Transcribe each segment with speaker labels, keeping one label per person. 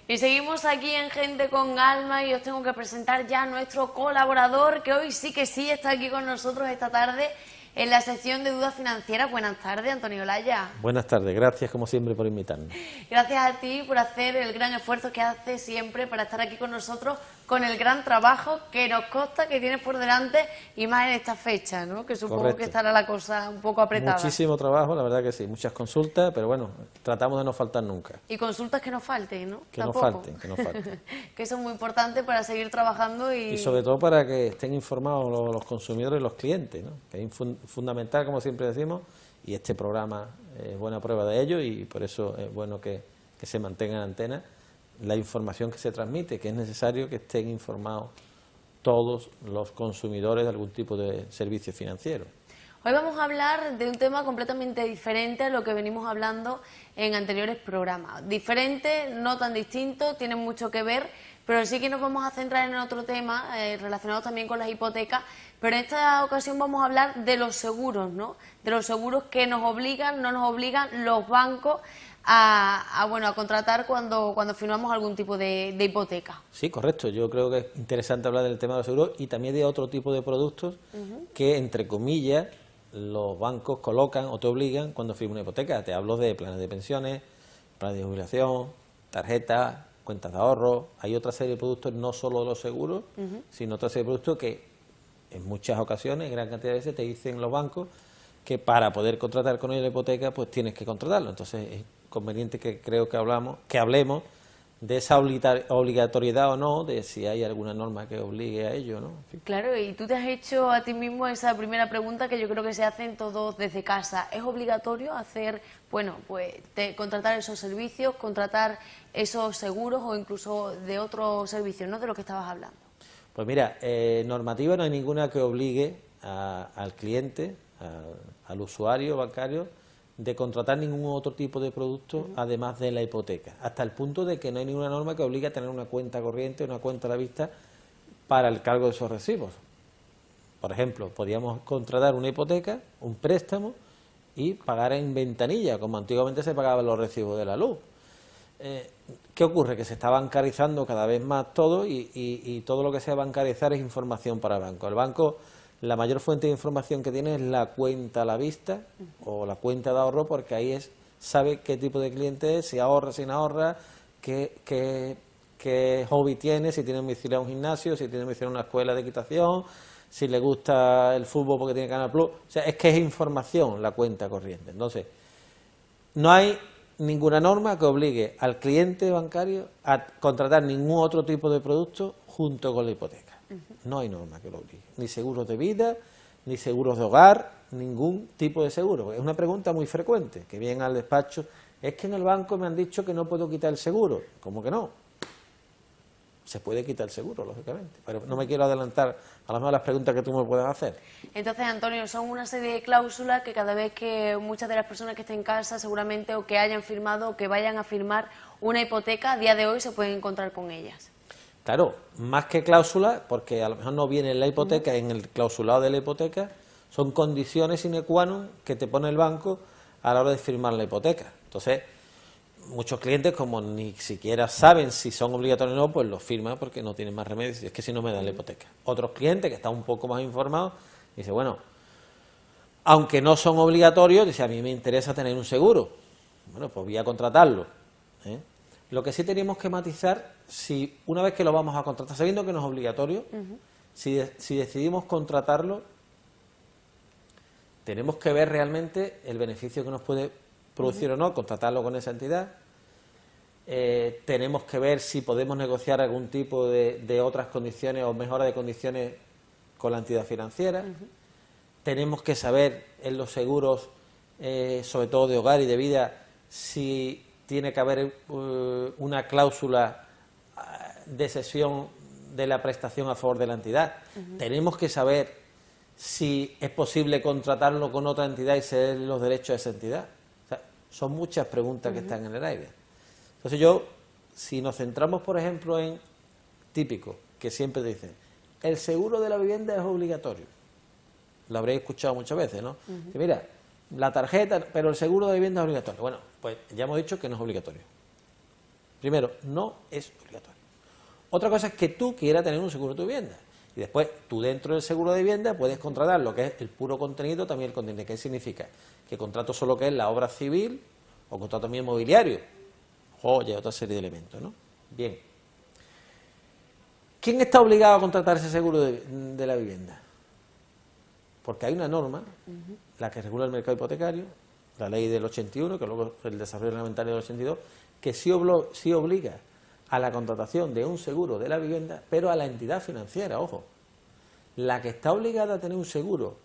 Speaker 1: Y seguimos aquí en Gente con Alma y os tengo que presentar ya a nuestro colaborador, que hoy sí que sí está aquí con nosotros esta tarde en la sección de dudas financieras. Buenas tardes, Antonio Olaya.
Speaker 2: Buenas tardes, gracias como siempre por invitarnos.
Speaker 1: Gracias a ti por hacer el gran esfuerzo que haces siempre para estar aquí con nosotros, con el gran trabajo que nos consta que tienes por delante y más en esta fecha, ¿no? Que supongo
Speaker 2: Correcto.
Speaker 1: que estará la cosa un poco apretada.
Speaker 2: Muchísimo trabajo, la verdad que sí, muchas consultas, pero bueno, tratamos de no faltar nunca.
Speaker 1: Y consultas que no falten, ¿no?
Speaker 2: Que no
Speaker 1: Tampoco.
Speaker 2: falten, que no falten.
Speaker 1: Que eso es muy importante para seguir trabajando
Speaker 2: Y sobre todo para que estén informados los consumidores y los clientes, ¿no? Que es fundamental, como siempre decimos, y este programa es buena prueba de ello y por eso es bueno que se mantenga en antena la información que se transmite, que es necesario que estén informados todos los consumidores de algún tipo de servicio financiero.
Speaker 1: Hoy vamos a hablar de un tema completamente diferente a lo que venimos hablando en anteriores programas. Diferente, no tan distinto, tienen mucho que ver, pero sí que nos vamos a centrar en otro tema relacionado también con las hipotecas, pero en esta ocasión vamos a hablar de los seguros, ¿no? De los seguros que nos obligan, no nos obligan los bancos a contratar cuando firmamos algún tipo de hipoteca.
Speaker 2: Sí, correcto. Yo creo que es interesante hablar del tema de los seguros y también de otro tipo de productos que, entre comillas, los bancos colocan o te obligan cuando firmas una hipoteca. Te hablo de planes de pensiones, planes de jubilación, tarjetas, cuentas de ahorro. Hay otra serie de productos, no solo de los seguros, sino otra serie de productos que en muchas ocasiones, en gran cantidad de veces, te dicen los bancos que para poder contratar con ellos la hipoteca, pues tienes que contratarlo. Entonces es conveniente que creo que hablemos de esa obligatoriedad o no, de si hay alguna norma que obligue a ello, ¿no? En fin.
Speaker 1: Claro, y tú te has hecho a ti mismo esa primera pregunta que yo creo que se hacen todos desde casa. ¿Es obligatorio hacer, contratar esos servicios, contratar esos seguros o incluso de otros servicios, ¿no? De lo que estabas hablando.
Speaker 2: Pues mira, normativa no hay ninguna que obligue al cliente, al usuario bancario, de contratar ningún otro tipo de producto además de la hipoteca, hasta el punto de que no hay ninguna norma que obligue a tener una cuenta corriente, una cuenta a la vista para el cargo de esos recibos. Por ejemplo, podíamos contratar una hipoteca, un préstamo y pagar en ventanilla, como antiguamente se pagaban los recibos de la luz. ¿Qué ocurre? Que se está bancarizando cada vez más todo y todo lo que sea bancarizar es información para el banco. El banco, la mayor fuente de información que tiene es la cuenta a la vista o la cuenta de ahorro, porque ahí sabe qué tipo de cliente es, si ahorra, si no ahorra, qué hobby tiene, si tiene domicilio a un gimnasio, si tiene domicilio a una escuela de equitación, si le gusta el fútbol porque tiene Canal Plus. O sea, es que es información la cuenta corriente. Entonces, no hay ninguna norma que obligue al cliente bancario a contratar ningún otro tipo de producto junto con la hipoteca. No hay norma que lo obligue. Ni seguros de vida, ni seguros de hogar, ningún tipo de seguro. Es una pregunta muy frecuente, que vienen al despacho, es que en el banco me han dicho que no puedo quitar el seguro. ¿Cómo que no? Se puede quitar el seguro, lógicamente, pero no me quiero adelantar a lo mejor las preguntas que tú me puedas hacer.
Speaker 1: Entonces, Antonio, son una serie de cláusulas que cada vez que muchas de las personas que estén en casa seguramente o que hayan firmado o que vayan a firmar una hipoteca, a día de hoy se pueden encontrar con ellas.
Speaker 2: Claro, más que cláusulas, porque a lo mejor no viene en la hipoteca, en el clausulado de la hipoteca, son condiciones sine qua non que te pone el banco a la hora de firmar la hipoteca. Entonces, muchos clientes, como ni siquiera saben si son obligatorios o no, pues los firman porque no tienen más remedio, es que si no me dan la hipoteca. Otros clientes que están un poco más informados, dicen, bueno, aunque no son obligatorios, dice, a mí me interesa tener un seguro. Bueno, pues voy a contratarlo, ¿eh? Lo que sí tenemos que matizar, si una vez que lo vamos a contratar, sabiendo que no es obligatorio, si decidimos contratarlo, tenemos que ver realmente el beneficio que nos puede producir o no, contratarlo con esa entidad. Tenemos que ver si podemos negociar algún tipo de otras condiciones o mejora de condiciones con la entidad financiera. Tenemos que saber en los seguros, sobre todo de hogar y de vida, si tiene que haber una cláusula de cesión de la prestación a favor de la entidad. Tenemos que saber si es posible contratarlo con otra entidad y ceder los derechos a esa entidad. O sea, son muchas preguntas que están en el aire. Entonces si nos centramos, por ejemplo, en típico, que siempre dicen, el seguro de la vivienda es obligatorio. Lo habréis escuchado muchas veces, ¿no? Que mira, la tarjeta, pero el seguro de vivienda es obligatorio. Bueno, pues ya hemos dicho que no es obligatorio. Primero, no es obligatorio. Otra cosa es que tú quieras tener un seguro de tu vivienda. Y después, tú dentro del seguro de vivienda puedes contratar lo que es el puro contenido, también el contenido. ¿Qué significa? Que contrato solo lo que es la obra civil o contrato también mobiliario. Joya, otra serie de elementos, ¿no? Bien. ¿Quién está obligado a contratar ese seguro de la vivienda? Porque hay una norma, la que regula el mercado hipotecario, la ley del 81, que luego el desarrollo reglamentario del 82, que sí obliga a la contratación de un seguro de la vivienda, pero a la entidad financiera, ojo. La que está obligada a tener un seguro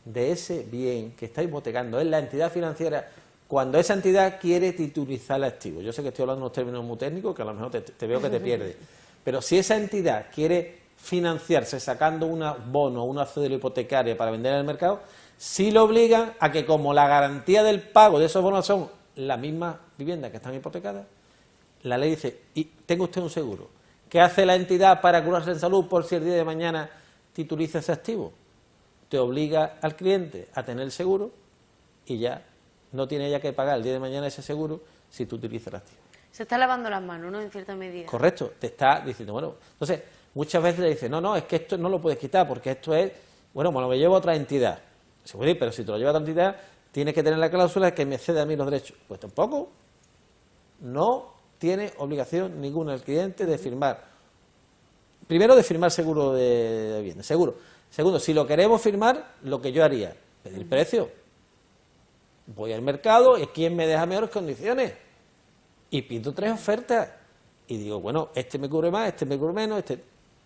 Speaker 2: de ese bien que está hipotecando es la entidad financiera cuando esa entidad quiere titulizar el activo. Yo sé que estoy hablando de unos términos muy técnicos que a lo mejor te veo que te pierdes, pero si esa entidad quiere financiarse sacando un bono o una cédula hipotecaria para vender en el mercado, sí lo obligan a que, como la garantía del pago de esos bonos son las mismas viviendas que están hipotecadas, la ley dice, y tenga usted un seguro. ¿Qué hace la entidad para curarse en salud por si el día de mañana tituliza ese activo? Te obliga al cliente a tener el seguro y ya no tiene ya que pagar el día de mañana ese seguro si tú utilizas el activo.
Speaker 1: Se está lavando las manos, ¿no?, en cierta medida.
Speaker 2: Correcto, te está diciendo, bueno, entonces muchas veces le dicen, no, es que esto no lo puedes quitar porque esto es, bueno, me lo llevo a otra entidad. Se puede ir, pero si te lo lleva a otra entidad, tienes que tener la cláusula que me cede a mí los derechos. Pues tampoco, no tiene obligación ninguna el cliente de firmar. Primero, de firmar seguro de vivienda, seguro. Segundo, si lo queremos firmar, lo que yo haría, pedir precio. Voy al mercado y ¿quién me deja mejores condiciones? Y pido 3 ofertas. Y digo, bueno, este me cubre más, este me cubre menos,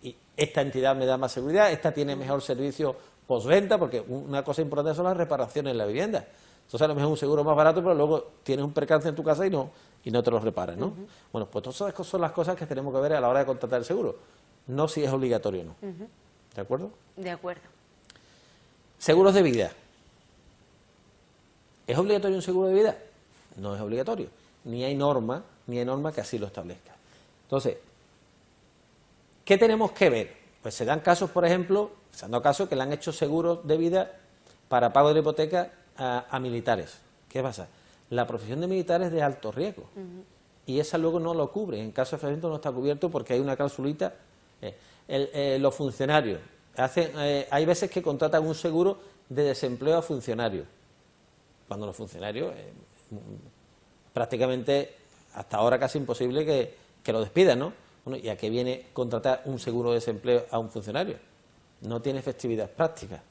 Speaker 2: y esta entidad me da más seguridad, esta tiene mejor servicio postventa, porque una cosa importante son las reparaciones en la vivienda. Entonces a lo mejor es un seguro más barato, pero luego tienes un percance en tu casa y no te lo reparan, ¿no? Bueno, pues todas esas son las cosas que tenemos que ver a la hora de contratar el seguro. No si es obligatorio o no. ¿De acuerdo?
Speaker 1: De acuerdo.
Speaker 2: Seguros de vida. ¿Es obligatorio un seguro de vida? No es obligatorio. Ni hay norma que así lo establezca. Entonces, ¿qué tenemos que ver? Pues se dan casos, por ejemplo, se han dado casos que le han hecho seguros de vida para pago de la hipoteca a militares. ¿Qué pasa? La profesión de militares es de alto riesgo y esa luego no lo cubre. En caso de fallecimiento no está cubierto porque hay una clausulita. Los funcionarios, hay veces que contratan un seguro de desempleo a funcionarios, cuando los funcionarios prácticamente hasta ahora casi imposible que lo despidan, ¿no? Bueno, ¿y a qué viene contratar un seguro de desempleo a un funcionario? No tiene efectividad práctica.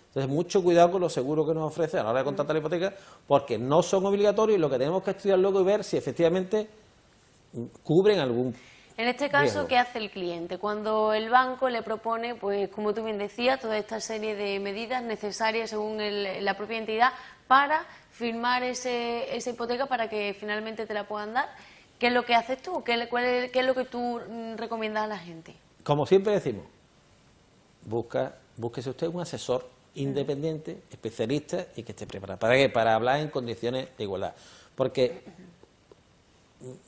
Speaker 2: Entonces, mucho cuidado con los seguros que nos ofrecen a la hora de contratar la hipoteca, porque no son obligatorios y lo que tenemos que estudiar luego es ver si efectivamente cubren algún
Speaker 1: En este caso,
Speaker 2: riesgo.
Speaker 1: ¿qué hace el cliente? Cuando el banco le propone, pues como tú bien decías, toda esta serie de medidas necesarias según la propia entidad para firmar esa hipoteca para que finalmente te la puedan dar, ¿qué es lo que haces tú? ¿Qué es lo que tú recomiendas a la gente?
Speaker 2: Como siempre decimos, búsquese usted un asesor independiente, especialista y que esté preparado. ¿Para qué? Para hablar en condiciones de igualdad. Porque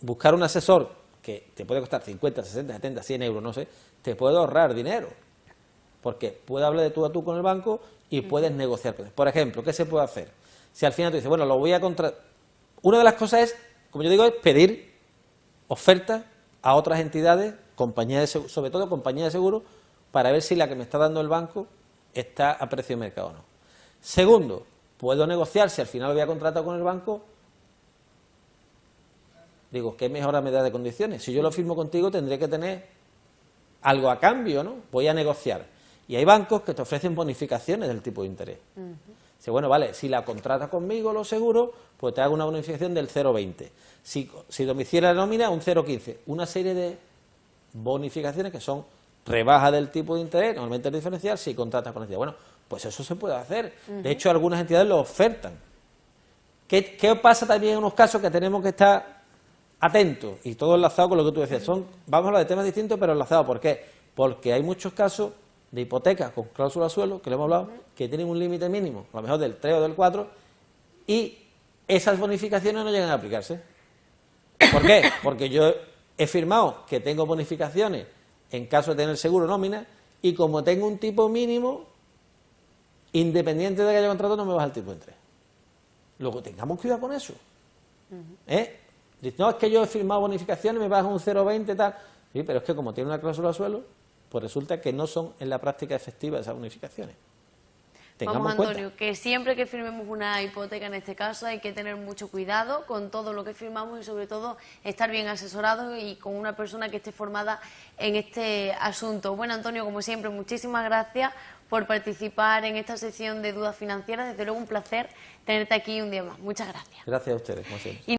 Speaker 2: buscar un asesor que te puede costar 50, 60, 70, 100 euros, no sé, te puede ahorrar dinero. Porque puede hablar de tú a tú con el banco y puedes negociar con él. Por ejemplo, ¿qué se puede hacer? Si al final tú dices, bueno, lo voy a contratar. Una de las cosas es, como yo digo, es pedir ofertas a otras entidades, compañías de seguro, sobre todo compañías de seguro, para ver si la que me está dando el banco está a precio de mercado o no. Segundo, puedo negociar, si al final lo voy a contratar con el banco, digo, ¿qué mejora me da de condiciones? Si yo lo firmo contigo tendré que tener algo a cambio, ¿no? Voy a negociar. Y hay bancos que te ofrecen bonificaciones del tipo de interés. Dice, bueno, vale, si la contratas conmigo, los seguros, pues te hago una bonificación del 0,20. Si domicilia la nómina, un 0,15. Una serie de bonificaciones que son rebaja del tipo de interés, normalmente el diferencial, si contratas con la entidad. Bueno, pues eso se puede hacer. De hecho, algunas entidades lo ofertan. ¿Qué pasa también en unos casos que tenemos que estar atentos? Y todo enlazado con lo que tú decías. Vamos a hablar de temas distintos, pero enlazados. ¿Por qué? Porque hay muchos casos de hipotecas con cláusula suelo, que le hemos hablado, que tienen un límite mínimo, a lo mejor del 3 o del 4, y esas bonificaciones no llegan a aplicarse. ¿Por qué? Porque yo he firmado que tengo bonificaciones en caso de tener seguro nómina, y como tengo un tipo mínimo, independiente de que haya contrato, no me baja el tipo de interés. Luego, tengamos cuidado con eso. Dice, no, es que yo he firmado bonificaciones, me bajo un 0,20 tal. Sí, pero es que como tiene una cláusula suelo, pues resulta que no son en la práctica efectiva esas bonificaciones.
Speaker 1: Vamos, Antonio, que siempre que firmemos una hipoteca, en este caso, hay que tener mucho cuidado con todo lo que firmamos y sobre todo estar bien asesorados y con una persona que esté formada en este asunto. Bueno, Antonio, como siempre, muchísimas gracias por participar en esta sección de dudas financieras. Desde luego un placer tenerte aquí un día más. Muchas gracias.
Speaker 2: Gracias a ustedes, como siempre.